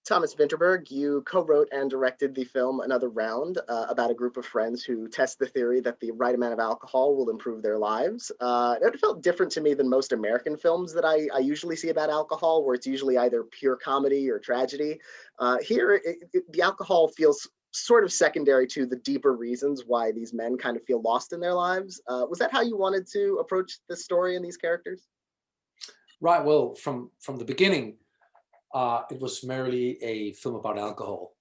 Thomas Vinterberg, you co-wrote and directed the film Another Round about a group of friends who test the theory that the right amount of alcohol will improve their lives. It felt different to me than most American films that I usually see about alcohol, where it's usually either pure comedy or tragedy. Here, the alcohol feels sort of secondary to the deeper reasons why these men kind of feel lost in their lives. Was that how you wanted to approach this story and these characters? Right. Well, from the beginning, it was merely a film about alcohol.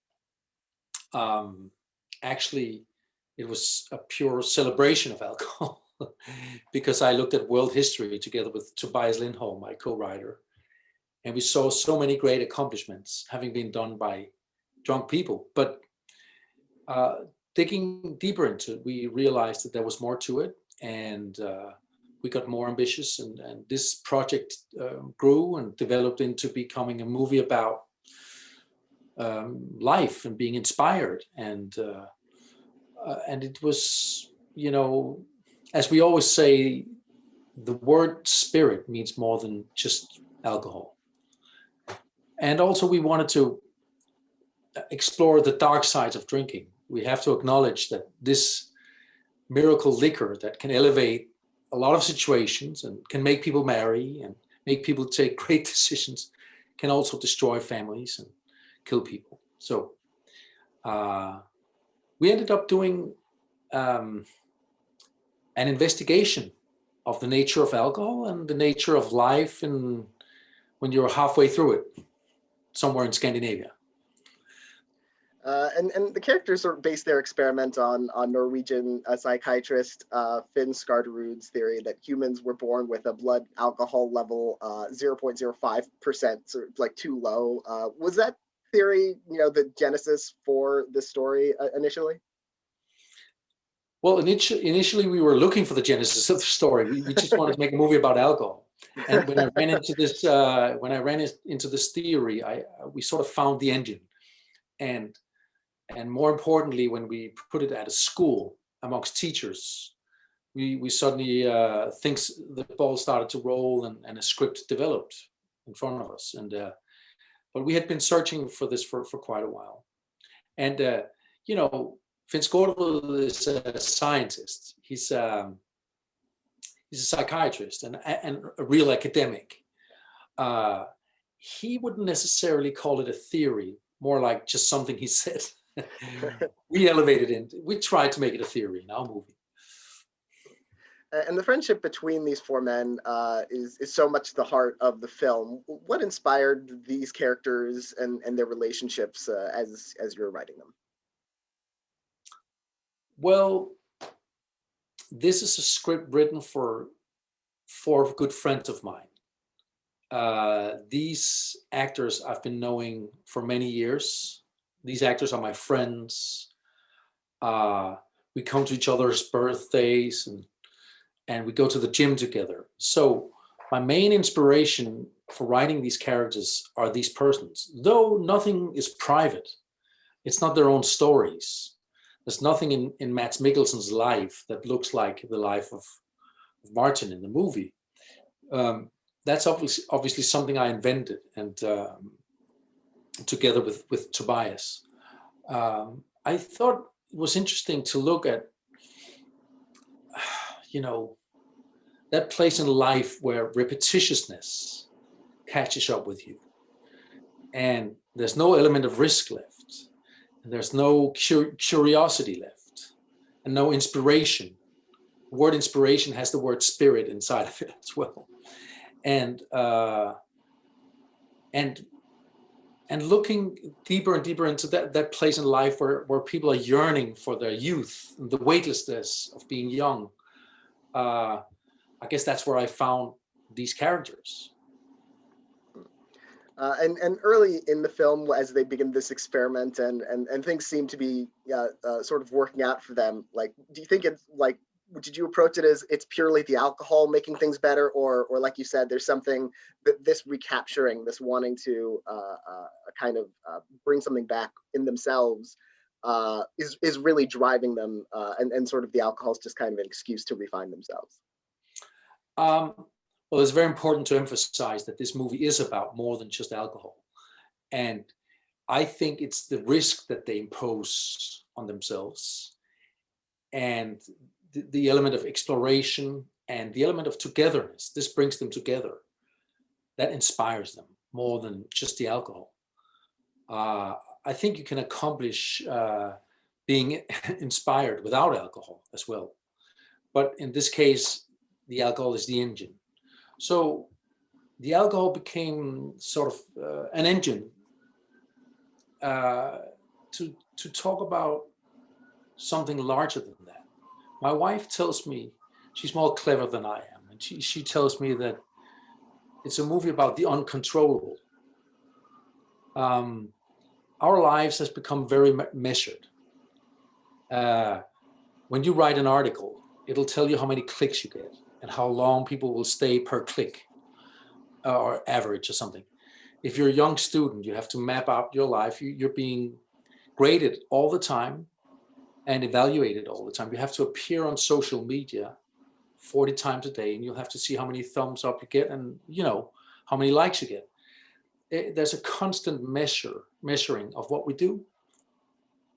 Actually, it was a pure celebration of alcohol because I looked at world history together with Tobias Lindholm, my co-writer, and we saw so many great accomplishments having been done by drunk people. But digging deeper into it, we realized that there was more to it, and we got more ambitious, and this project grew and developed into becoming a movie about life and being inspired. And it was, as we always say, the word spirit means more than just alcohol. And also we wanted to explore the dark sides of drinking. We have to acknowledge that this miracle liquor that can elevate a lot of situations and can make people marry and make people take great decisions can also destroy families and kill people. So we ended up doing an investigation of the nature of alcohol and the nature of life and when you're halfway through it somewhere in Scandinavia. And the characters sort of base their experiment on Norwegian psychiatrist Finn Skarderud's theory that humans were born with a blood alcohol level 0.05%, so like too low. Was that theory, the genesis for this story initially? Well, initially we were looking for the genesis of the story. We just wanted to make a movie about alcohol. And when I ran into this, theory, we sort of found the engine. And more importantly, when we put it at a school amongst teachers, we suddenly the ball started to roll and a script developed in front of us. And but we had been searching for this for quite a while. And Finn Skårderud is a scientist. He's a psychiatrist and a real academic. He wouldn't necessarily call it a theory, more like just something he said. We elevated it. We tried to make it a theory in our movie. And the friendship between these four men is so much the heart of the film. What inspired these characters and their relationships as you were writing them? Well, this is a script written for four good friends of mine. These actors I've been knowing for many years. These actors are my friends. We come to each other's birthdays and we go to the gym together. So my main inspiration for writing these characters are these persons. Though nothing is private, it's not their own stories. There's nothing in Mads Mikkelsen's life that looks like the life of Martin in the movie. That's obviously something I invented and together with Tobias. I thought it was interesting to look at, that place in life where repetitiousness catches up with you. And there's no element of risk left. And there's no curiosity left. And no inspiration. The word inspiration has the word spirit inside of it as well. And looking deeper and deeper into that place in life where people are yearning for their youth, and the weightlessness of being young. I guess that's where I found these characters. And early in the film, as they begin this experiment and things seem to be sort of working out for them, like, do you think it's like, did you approach it as it's purely the alcohol making things better, or like you said, there's something that this recapturing, this wanting to kind of bring something back in themselves is really driving them, and sort of the alcohol is just kind of an excuse to refine themselves? Well, it's very important to emphasize that this movie is about more than just alcohol. And I think it's the risk that they impose on themselves, and the element of exploration and the element of togetherness. This brings them together. That inspires them more than just the alcohol. I think you can accomplish being inspired without alcohol as well. But in this case, the alcohol is the engine. So the alcohol became sort of an engine to talk about something larger than that. My wife tells me, she's more clever than I am, and she tells me that it's a movie about the uncontrollable. Our lives has become very measured. When you write an article, it'll tell you how many clicks you get and how long people will stay per click, or average or something. If you're a young student, you have to map out your life. You're being graded all the time and evaluated all the time. You have to appear on social media 40 times a day, and you'll have to see how many thumbs up you get and, you know, how many likes you get. There's a constant measuring of what we do,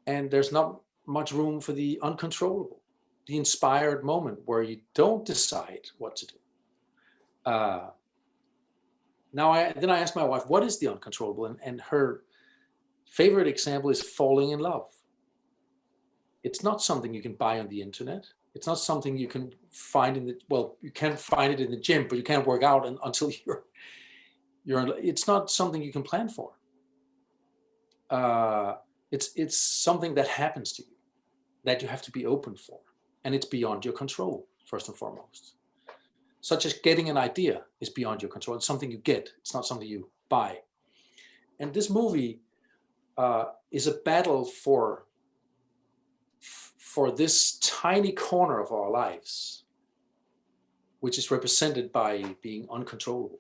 and there's not much room for the uncontrollable, the inspired moment where you don't decide what to do. Then I asked my wife, what is the uncontrollable? And her favorite example is falling in love. It's not something you can buy on the internet. It's not something you can find you can find it in the gym, but you can't work out until it's not something you can plan for. It's something that happens to you, that you have to be open for. And it's beyond your control, first and foremost. Such as getting an idea is beyond your control. It's something you get. It's not something you buy. And this movie is a battle for this tiny corner of our lives, which is represented by being uncontrollable.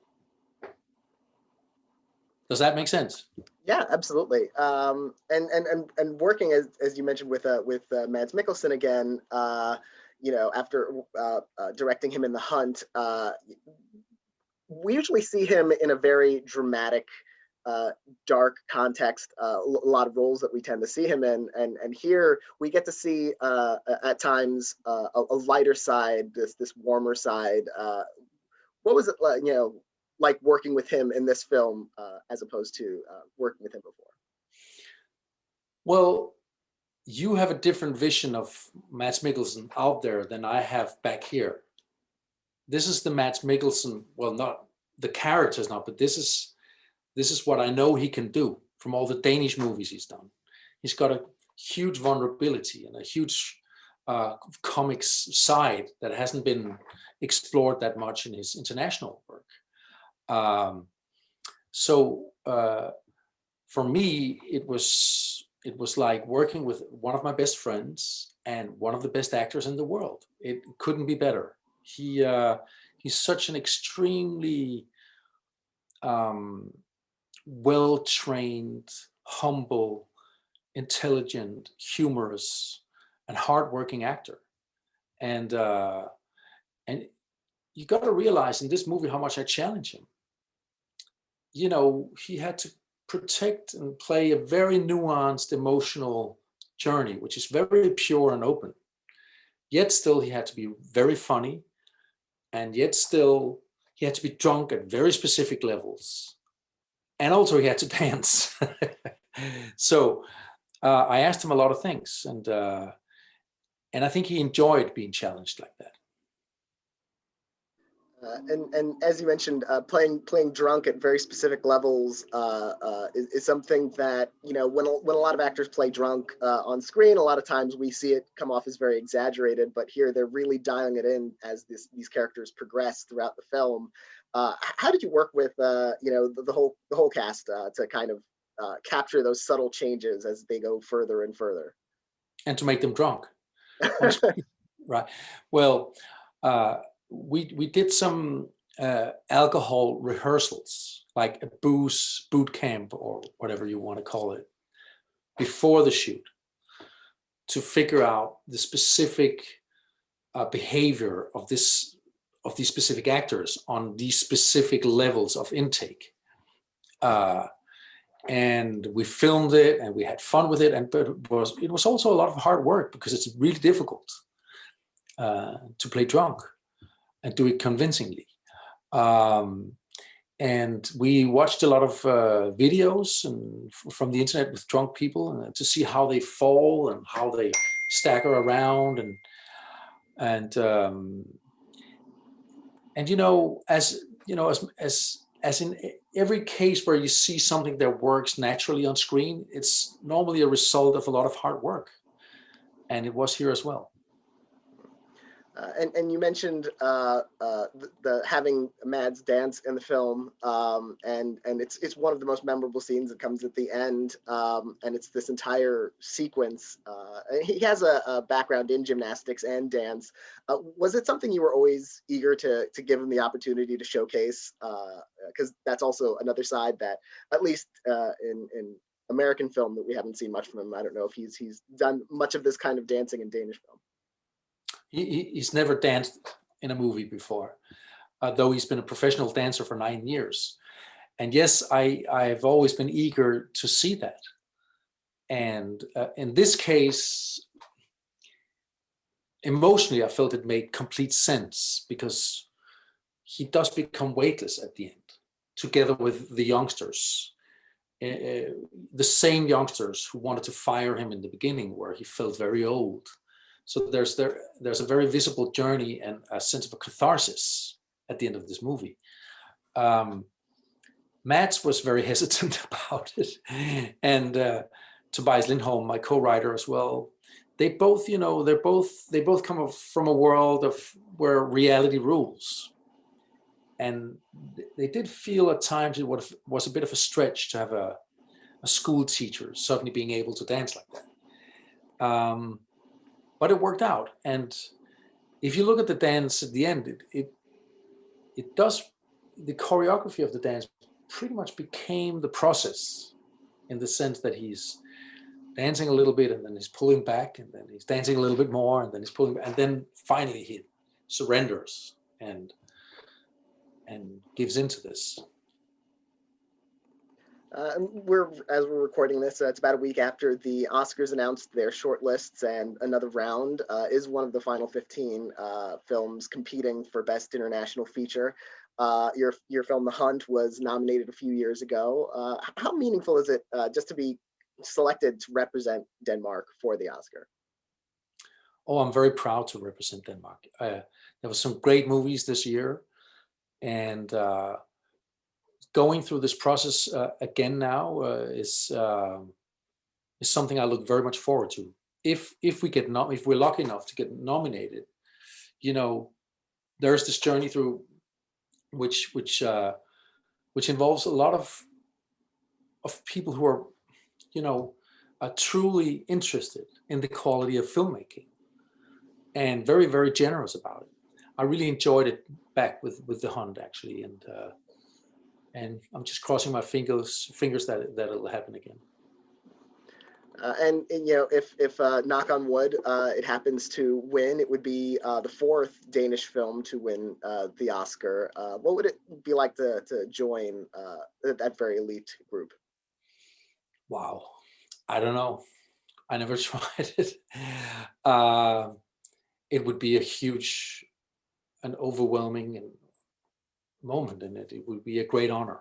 Does that make sense? Yeah, absolutely. And working as you mentioned with Mads Mikkelsen again, after directing him in The Hunt, we usually see him in a very dramatic, dark context. A lot of roles that we tend to see him in, and here we get to see at times a lighter side, this warmer side. What was it like, like working with him in this film as opposed to working with him before? Well, you have a different vision of Mads Mikkelsen out there than I have back here. This is the Mads Mikkelsen, well, not the characters not, but this is what I know he can do from all the Danish movies he's done. He's got a huge vulnerability and a huge comics side that hasn't been explored that much in his international work. For me, it was like working with one of my best friends and one of the best actors in the world. It couldn't be better. He's such an extremely well-trained, humble, intelligent, humorous, and hardworking actor. And you got to realize in this movie how much I challenge him. He had to protect and play a very nuanced emotional journey, which is very pure and open. Yet still he had to be very funny, and yet still he had to be drunk at very specific levels. And also he had to dance. So I asked him a lot of things, and I think he enjoyed being challenged like that. And as you mentioned, playing drunk at very specific levels is something that, when a lot of actors play drunk on screen, a lot of times we see it come off as very exaggerated, but here they're really dialing it in as these characters progress throughout the film. How did you work with the whole cast to kind of capture those subtle changes as they go further and further, and to make them drunk? Right. Well, we did some alcohol rehearsals, like a booze boot camp or whatever you want to call it, before the shoot, to figure out the specific behavior of these specific actors on these specific levels of intake. and we filmed it and we had fun with it. But it was also a lot of hard work because it's really difficult to play drunk and do it convincingly. And we watched a lot of videos from the internet with drunk people to see how they fall and how they stagger around, and as in every case where you see something that works naturally on screen, it's normally a result of a lot of hard work, and it was here as well. And you mentioned the having Mads dance in the film, and it's one of the most memorable scenes that comes at the end, and it's this entire sequence. He has a background in gymnastics and dance. Was it something you were always eager to give him the opportunity to showcase? Because that's also another side that, at least in American film, that we haven't seen much from him. I don't know if he's done much of this kind of dancing in Danish film. He's never danced in a movie before, though he's been a professional dancer for 9 years. And yes, I've always been eager to see that. And in this case, emotionally, I felt it made complete sense because he does become weightless at the end, together with the youngsters. The same youngsters who wanted to fire him in the beginning, where he felt very old. So there's a very visible journey and a sense of a catharsis at the end of this movie. Mads was very hesitant about it, and Tobias Lindholm, my co-writer as well. They both, they both come from a world where reality rules, and they did feel at times it was a bit of a stretch to have a school teacher suddenly being able to dance like that. But it worked out, and if you look at the dance at the end, it does, the choreography of the dance pretty much became the process, in the sense that he's dancing a little bit and then he's pulling back, and then he's dancing a little bit more and then he's pulling back, and then finally he surrenders and gives into this. As we're recording this, it's about a week after the Oscars announced their shortlists, and Another Round is one of the final 15 films competing for Best International Feature. Your film, The Hunt, was nominated a few years ago. How meaningful is it just to be selected to represent Denmark for the Oscar? Oh, I'm very proud to represent Denmark. There were some great movies this year, and going through this process again now is something I look very much forward to. If we're lucky enough to get nominated, there's this journey through which involves a lot of people who are truly interested in the quality of filmmaking and very, very generous about it. I really enjoyed it back with The Hunt, actually, and I'm just crossing my fingers that it'll happen again. And if knock on wood, it happens to win, it would be the fourth Danish film to win the Oscar. What would it be like to join that very elite group? Wow, I don't know. I never tried it. It would be a huge and overwhelming moment in it. It would be a great honor.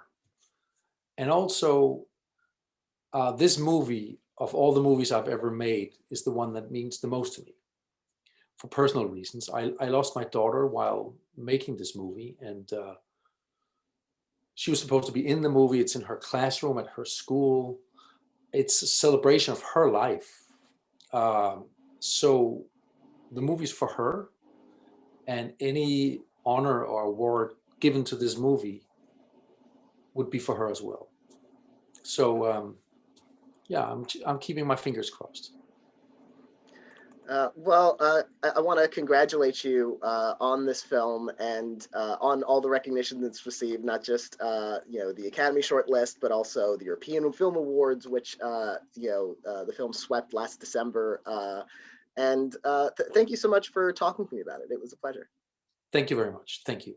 And also, this movie, of all the movies I've ever made, is the one that means the most to me. For personal reasons, I lost my daughter while making this movie, and she was supposed to be in the movie. It's in her classroom at her school. It's a celebration of her life. So the movie's for her, and any honor or award given to this movie would be for her as well. So yeah, I'm keeping my fingers crossed. I want to congratulate you on this film and on all the recognition that's received, not just the Academy shortlist, but also the European Film Awards, which the film swept last December. Thank you so much for talking to me about it. It was a pleasure. Thank you very much. Thank you.